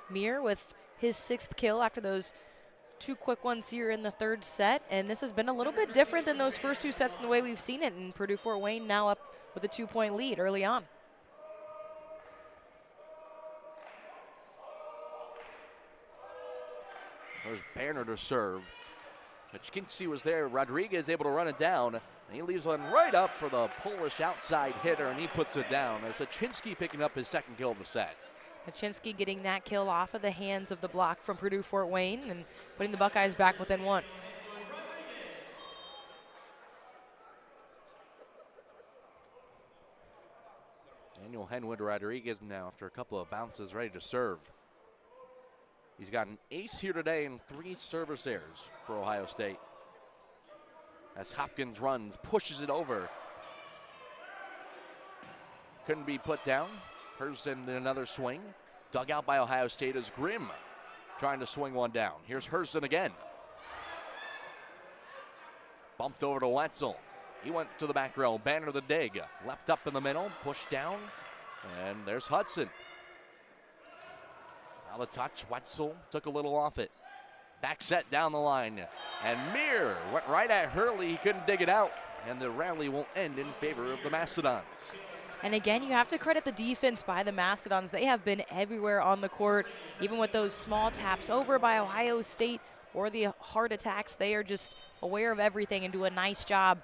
Meir with his 6th kill after those 2 quick ones here in the third set, and this has been a little bit different than those first 2 sets in the way we've seen it, and Purdue Fort Wayne now up with a 2-point lead early on. There's Banner to serve. Haczynski was there. Rodriguez able to run it down, and he leaves one right up for the Polish outside hitter, and he puts it down as Haczynski picking up his 2nd kill of the set. Haczynski getting that kill off of the hands of the block from Purdue Fort Wayne and putting the Buckeyes back within 1. Daniel Henwood Rodriguez now after a couple of bounces ready to serve. He's got an ace here today and 3 service errors for Ohio State. As Hopkins runs, pushes it over. Couldn't be put down. Hurston in another swing. Dug out by Ohio State as Grimm trying to swing one down. Here's Hurston again. Bumped over to Wetzel. He went to the back row. Banner the dig. Left up in the middle. Pushed down. And there's Hudson. Now the touch. Wetzel took a little off it. Back set down the line. And Meir went right at Hurley. He couldn't dig it out. And the rally will end in favor of the Mastodons. And again, you have to credit the defense by the Mastodons. They have been everywhere on the court, even with those small taps over by Ohio State or the hard attacks. They are just aware of everything and do a nice job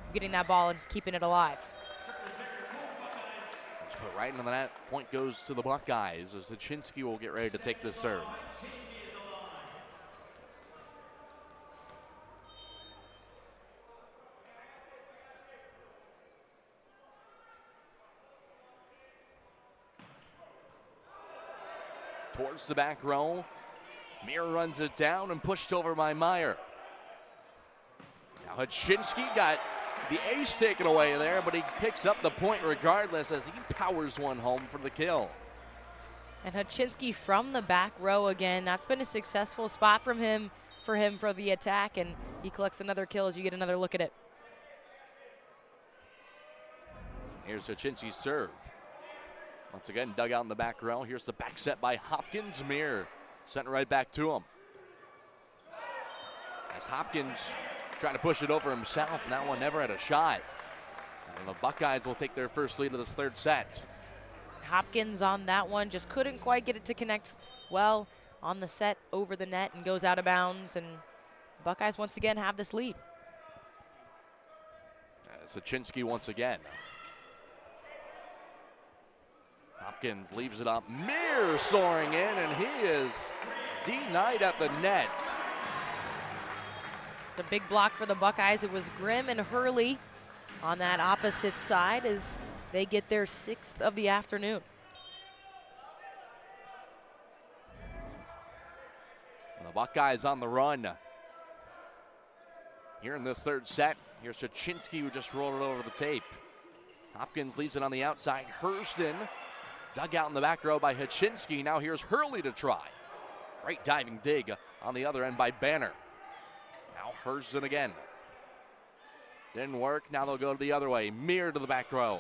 of getting that ball and keeping it alive. Let's put right into that. Point goes to the Buckeyes as Haczynski will get ready to take this serve. Towards the back row. Meir runs it down and pushed over by Meyer. Now Haczynski got the ace taken away there, but he picks up the point regardless as he powers one home for the kill. And Haczynski from the back row again. That's been a successful spot for him for the attack, and he collects another kill as you get another look at it. Here's Haczynski's serve. Once again, dug out in the back row. Here's the back set by Hopkins. Meir sent it right back to him. As Hopkins trying to push it over himself, and that one never had a shot. And the Buckeyes will take their first lead of this third set. Hopkins on that one just couldn't quite get it to connect well on the set over the net and goes out of bounds. And the Buckeyes once again have this lead. Haczynski once again. Hopkins leaves it up. Meir soaring in, and he is denied at the net. It's a big block for the Buckeyes. It was Grimm and Hurley on that opposite side as they get their 6th of the afternoon. And the Buckeyes on the run. Here in this third set, here's Haczynski who just rolled it over the tape. Hopkins leaves it on the outside. Hurston dug out in the back row by Haczynski. Now here's Hurley to try. Great diving dig on the other end by Banner. Now Hurston again. Didn't work. Now they'll go the other way. Meir to the back row.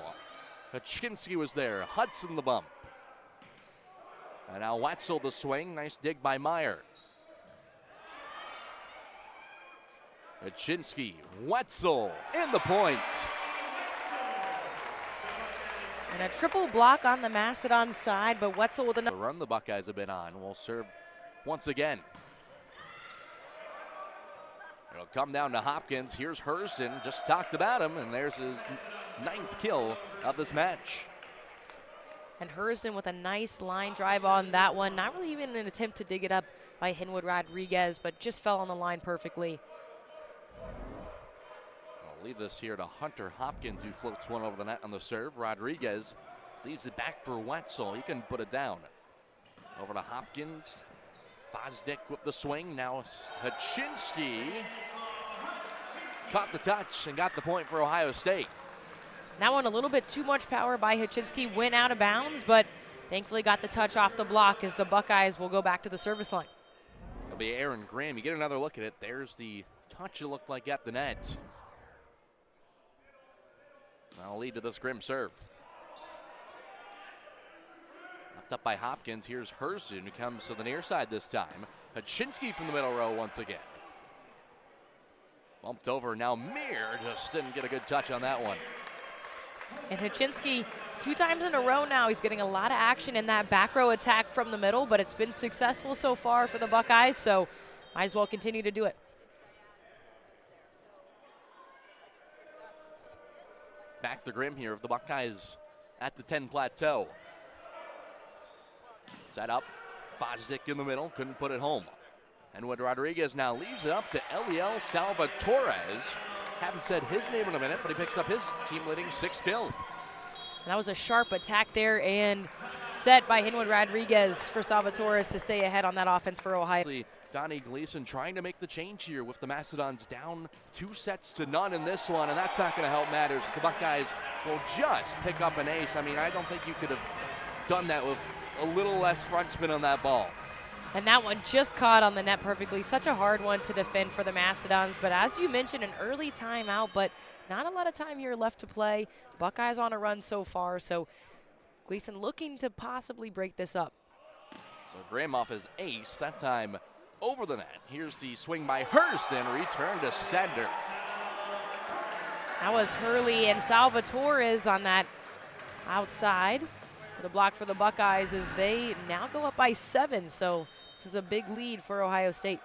Haczynski was there. Hudson the bump. And now Wetzel the swing. Nice dig by Meyer. Haczynski, Wetzel in the point. And a triple block on the Mastodon side, but Wetzel with another. The run the Buckeyes have been on will serve once again. It'll come down to Hopkins. Here's Hurston, just talked about him, and there's his 9th kill of this match. And Hurston with a nice line drive on that one. Not really even an attempt to dig it up by Hinwood Rodriguez, but just fell on the line perfectly. I'll leave this here to Hunter Hopkins, who floats one over the net on the serve. Rodriguez leaves it back for Wetzel. He can put it down. Over to Hopkins. Fosdick with the swing. Now Haczynski caught the touch and got the point for Ohio State. That one a little bit too much power by Haczynski, went out of bounds, but thankfully got the touch off the block as the Buckeyes will go back to the service line. It'll be Aaron Graham. You get another look at it. There's the touch it looked like at the net. That'll lead to this Grimm serve. Left up by Hopkins. Here's Hurston, who comes to the near side this time. Haczynski from the middle row once again. Bumped over. Now Mir just didn't get a good touch on that one. And Haczynski, 2 times in a row now, he's getting a lot of action in that back row attack from the middle, but it's been successful so far for the Buckeyes, so might as well continue to do it. Back to Grimm here of the Buckeyes at the 10 plateau. Set up, Fosdick in the middle, couldn't put it home. And when Rodriguez now leaves it up to Eliel Salvatores. Haven't said his name in a minute, but he picks up his team-leading 6th kill. And that was a sharp attack there and set by Hinwood Rodriguez for Salvatores to stay ahead on that offense for Ohio. Donnie Gleason trying to make the change here with the Macedons down 2-0 in this one, and that's not going to help matters. The Buckeyes will just pick up an ace. I mean, I don't think you could have done that with a little less front spin on that ball. And that one just caught on the net perfectly. Such a hard one to defend for the Macedons. But as you mentioned, an early timeout, but not a lot of time here left to play. Buckeyes on a run so far, so Gleason looking to possibly break this up. So Graham off his ace, that time over the net. Here's the swing by Hurston, return to sender. That was Hurley and Salvatores on that outside. The block for the Buckeyes as they now go up by 7, so this is a big lead for Ohio State.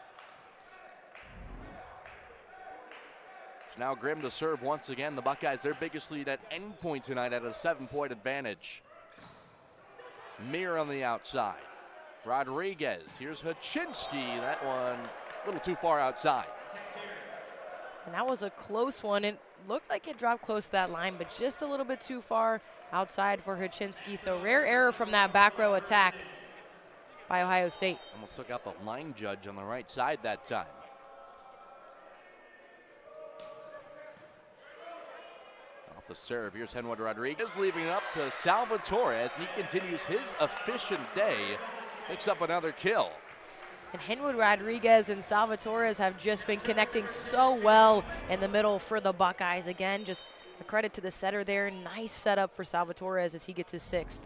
So now Grimm to serve once again. The Buckeyes, their biggest lead at any point tonight at a 7-point advantage. Mir on the outside. Rodriguez, here's Haczynski. That one a little too far outside. And that was a close one. It looked like it dropped close to that line, but just a little bit too far outside for Haczynski. So rare error from that back row attack by Ohio State. Almost took out the line judge on the right side that time. Off the serve, here's Hinwood Rodriguez leaving it up to Salvatore as he continues his efficient day. Picks up another kill. And Hinwood Rodriguez and Salvatores have just been connecting so well in the middle for the Buckeyes. Again, just a credit to the setter there. Nice setup for Salvatores as he gets his 6th.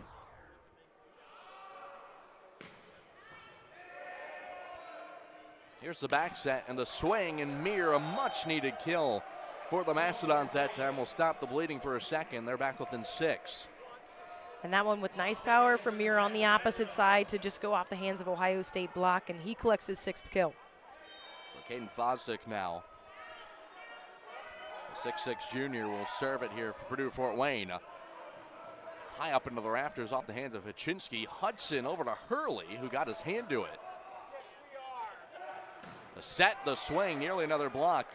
Here's the back set and the swing, and Mir, a much-needed kill for the Macedons that time. Will stop the bleeding for a second. They're back within 6. And that one with nice power from Mir on the opposite side to just go off the hands of Ohio State block, and he collects his 6th kill. So Caden Fosdick now, the 6'6" junior, will serve it here for Purdue Fort Wayne. High up into the rafters off the hands of Haczynski. Hudson over to Hurley, who got his hand to it. The set, the swing, nearly another block.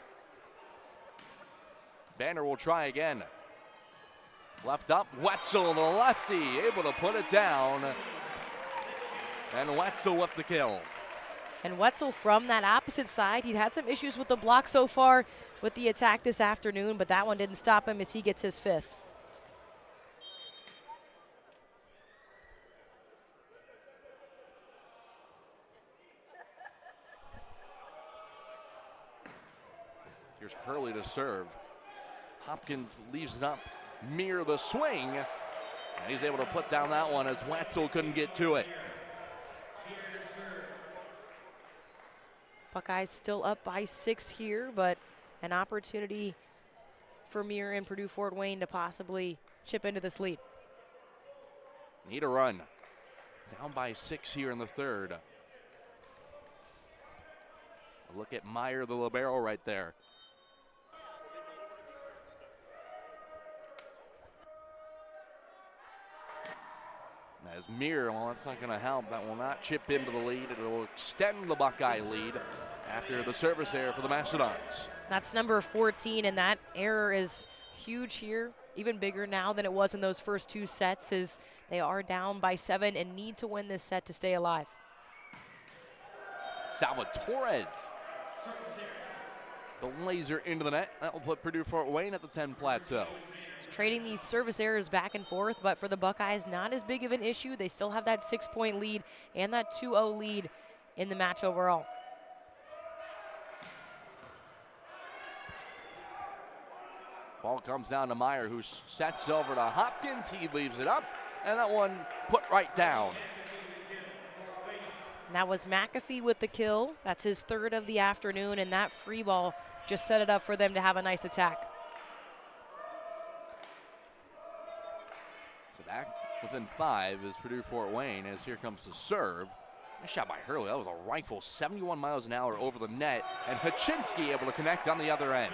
Banner will try again. Left up, Wetzel, the lefty, able to put it down. And Wetzel with the kill. And Wetzel from that opposite side, he'd had some issues with the block so far with the attack this afternoon, but that one didn't stop him as he gets his 5th. Here's Hurley to serve. Hopkins leaves it up. Mir the swing, and he's able to put down that one as Wetzel couldn't get to it. Buckeyes still up by 6 here, but an opportunity for Mir and Purdue Fort Wayne to possibly chip into this lead. Need a run. Down by 6 here in the 3rd. Look at Meyer, the libero right there. As Mir, well, that's not going to help. That will not chip into the lead. It will extend the Buckeye lead after the service error for the Mastodons. That's number 14, and that error is huge here, even bigger now than it was in those first 2 sets, as they are down by 7 and need to win this set to stay alive. Salvatores. The laser into the net. That will put Purdue Fort Wayne at the 10 plateau. Trading these service errors back and forth, but for the Buckeyes, not as big of an issue. They still have that 6-point lead and that 2-0 lead in the match overall. Ball comes down to Meyer, who sets over to Hopkins. He leaves it up, and that one put right down. And that was McAfee with the kill. That's his 3rd of the afternoon, and that free ball just set it up for them to have a nice attack. So back within 5 is Purdue Fort Wayne, as here comes the serve. Nice shot by Hurley. That was a rifle, 71 miles an hour over the net, and Haczynski able to connect on the other end.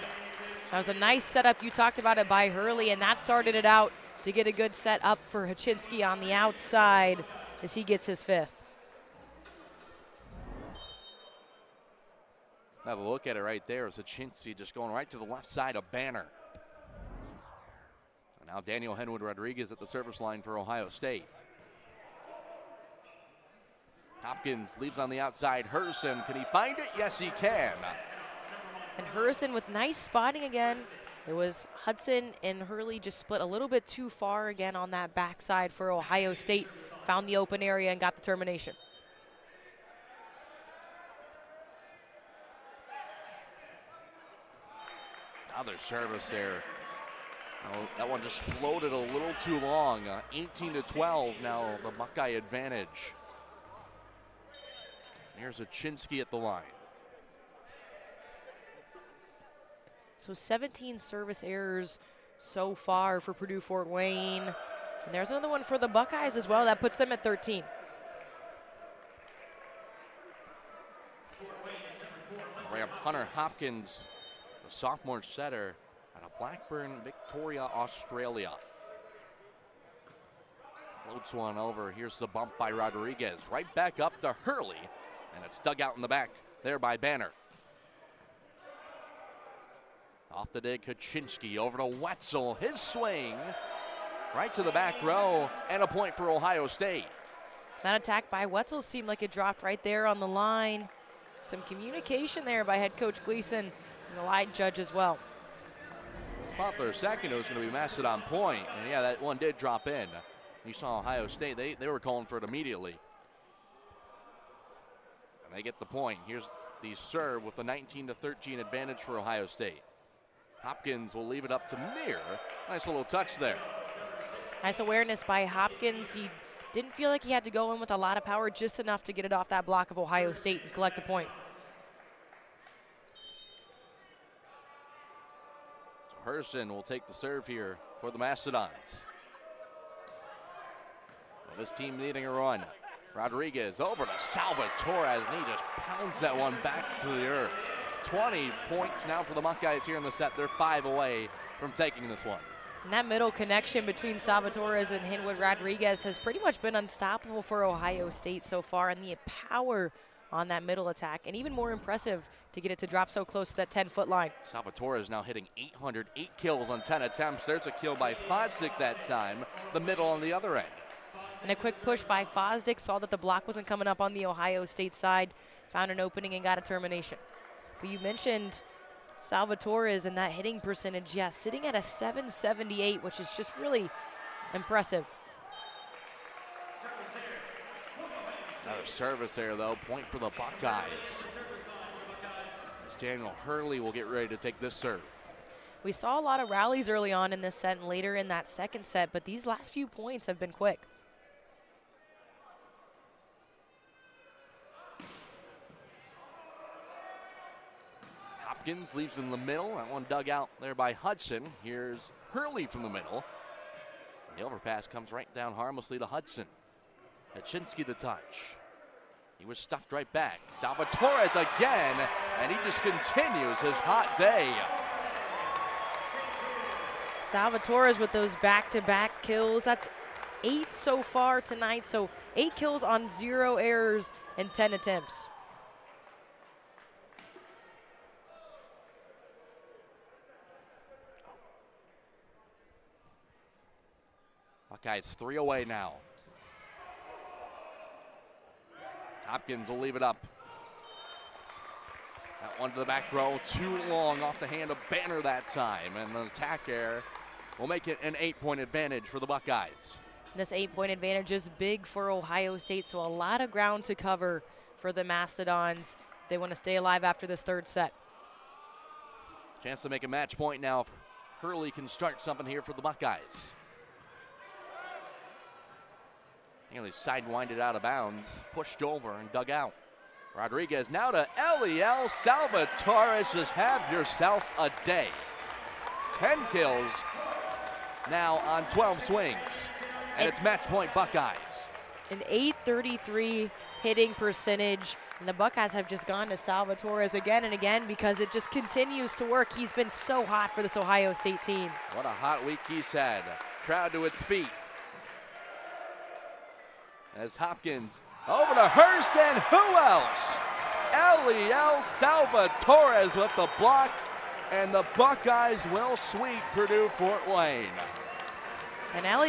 That was a nice setup. You talked about it by Hurley, and that started it out to get a good set up for Haczynski on the outside as he gets his 5th. Have a look at it right there. It's Haczynski just going right to the left side of Banner. And now Daniel Henwood Rodriguez at the service line for Ohio State. Hopkins leaves on the outside. Herson, can he find it? Yes, he can. And Herson with nice spotting again. It was Hudson and Hurley just split a little bit too far again on that backside for Ohio State. Found the open area and got the termination. Another service there. Oh, that one just floated a little too long. 18-12 now, the Buckeye advantage. Here's Haczynski at the line. So 17 service errors so far for Purdue Fort Wayne. And there's another one for the Buckeyes as well. That puts them at 13. Ram Hunter Hopkins, the sophomore setter out of Blackburn, Victoria, Australia. Floats one over. Here's the bump by Rodriguez. Right back up to Hurley. And it's dug out in the back there by Banner. Off the dig, Haczynski over to Wetzel. His swing right to the back row, and a point for Ohio State. That attack by Wetzel seemed like it dropped right there on the line. Some communication there by head coach Gleason and the line judge as well. Thought for a second it was going to be Macedon point, and yeah, that one did drop in. You saw Ohio State, they were calling for it immediately. And they get the point. Here's the serve with the 19-13 advantage for Ohio State. Hopkins will leave it up to Mir. Nice little touch there. Nice awareness by Hopkins. He didn't feel like he had to go in with a lot of power, just enough to get it off that block of Ohio State and collect a point. So Herson will take the serve here for the Mastodons. Well, this team needing a run. Rodriguez over to Salvatore, and he just pounds that one back to the earth. 20 points now for the Buckeyes here in the set. They're 5 away from taking this one. And that middle connection between Salvatores and Henwood Rodriguez has pretty much been unstoppable for Ohio State so far, and the power on that middle attack, and even more impressive to get it to drop so close to that 10-foot line. Salvatore is now hitting 808 kills on 10 attempts. There's a kill by Fosdick that time, the middle on the other end. And a quick push by Fosdick, saw that the block wasn't coming up on the Ohio State side, found an opening and got a termination. But you mentioned Salvatores and that hitting percentage, yeah, sitting at a 778, which is just really impressive. Another service there, though. Point for the Buckeyes. As Daniel Hurley will get ready to take this serve. We saw a lot of rallies early on in this set and later in that second set, but these last few points have been quick. Hopkins leaves in the middle. That one dug out there by Hudson. Here's Hurley from the middle. The overpass comes right down harmlessly to Hudson. Haczynski the touch. He was stuffed right back. Salvatores again, and he just continues his hot day. Salvatores with those back-to-back kills. That's 8 so far tonight, so 8 kills on 0 errors and 10 attempts. Buckeyes 3 away now. Hopkins will leave it up. That one to the back row, too long off the hand of Banner that time. And the attack error will make it an 8-point advantage for the Buckeyes. This 8-point advantage is big for Ohio State, so a lot of ground to cover for the Mastodons. They want to stay alive after this third set. Chance to make a match point now if Hurley can start something here for the Buckeyes. Nearly sidewinded out of bounds, pushed over and dug out. Rodriguez now to Eliel Salvatore. Just have yourself a day. 10 kills now on 12 swings. And it's match point Buckeyes. An .833 hitting percentage. And the Buckeyes have just gone to Salvatore again and again because it just continues to work. He's been so hot for this Ohio State team. What a hot week he's had. Crowd to its feet. As Hopkins over to Hurst, and who else? Eliel Salvatore with the block, and the Buckeyes will sweep Purdue Fort Wayne. And Eliel